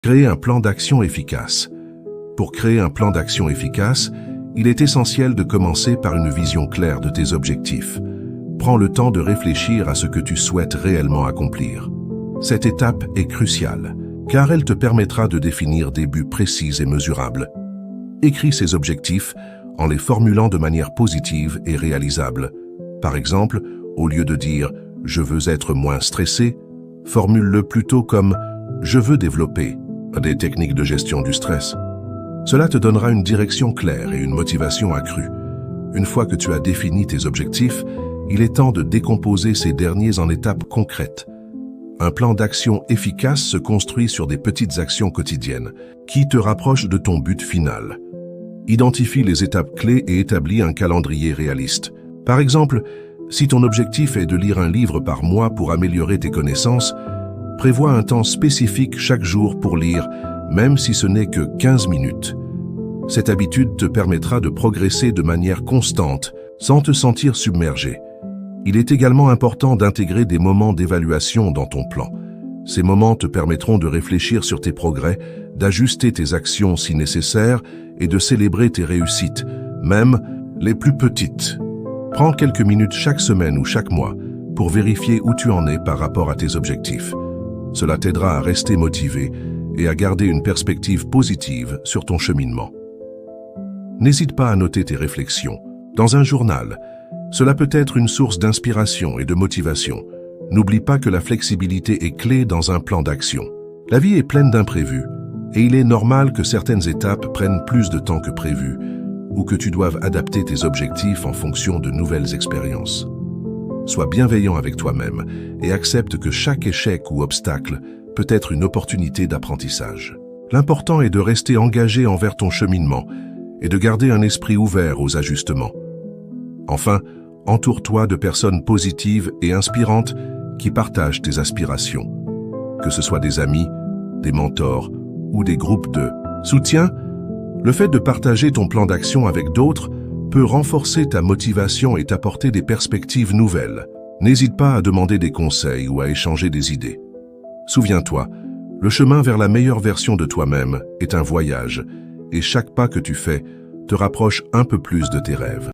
Créer un plan d'action efficace. Pour créer un plan d'action efficace, il est essentiel de commencer par une vision claire de tes objectifs. Prends le temps de réfléchir à ce que tu souhaites réellement accomplir. Cette étape est cruciale, car elle te permettra de définir des buts précis et mesurables. Écris ces objectifs en les formulant de manière positive et réalisable. Par exemple, au lieu de dire « je veux être moins stressé », formule-le plutôt comme « je veux développer » des techniques de gestion du stress. Cela te donnera une direction claire et une motivation accrue. Une fois que tu as défini tes objectifs, il est temps de décomposer ces derniers en étapes concrètes. Un plan d'action efficace se construit sur des petites actions quotidiennes qui te rapprochent de ton but final. Identifie les étapes clés et établis un calendrier réaliste. Par exemple, si ton objectif est de lire un livre par mois pour améliorer tes connaissances, prévois un temps spécifique chaque jour pour lire, même si ce n'est que 15 minutes. Cette habitude te permettra de progresser de manière constante, sans te sentir submergé. Il est également important d'intégrer des moments d'évaluation dans ton plan. Ces moments te permettront de réfléchir sur tes progrès, d'ajuster tes actions si nécessaire et de célébrer tes réussites, même les plus petites. Prends quelques minutes chaque semaine ou chaque mois pour vérifier où tu en es par rapport à tes objectifs. Cela t'aidera à rester motivé et à garder une perspective positive sur ton cheminement. N'hésite pas à noter tes réflexions. Dans un journal, cela peut être une source d'inspiration et de motivation. N'oublie pas que la flexibilité est clé dans un plan d'action. La vie est pleine d'imprévus, et il est normal que certaines étapes prennent plus de temps que prévu, ou que tu doives adapter tes objectifs en fonction de nouvelles expériences. Sois bienveillant avec toi-même et accepte que chaque échec ou obstacle peut être une opportunité d'apprentissage. L'important est de rester engagé envers ton cheminement et de garder un esprit ouvert aux ajustements. Enfin, entoure-toi de personnes positives et inspirantes qui partagent tes aspirations. Que ce soit des amis, des mentors ou des groupes de soutien, le fait de partager ton plan d'action avec d'autres peut renforcer ta motivation et t'apporter des perspectives nouvelles. N'hésite pas à demander des conseils ou à échanger des idées. Souviens-toi, le chemin vers la meilleure version de toi-même est un voyage, et chaque pas que tu fais te rapproche un peu plus de tes rêves.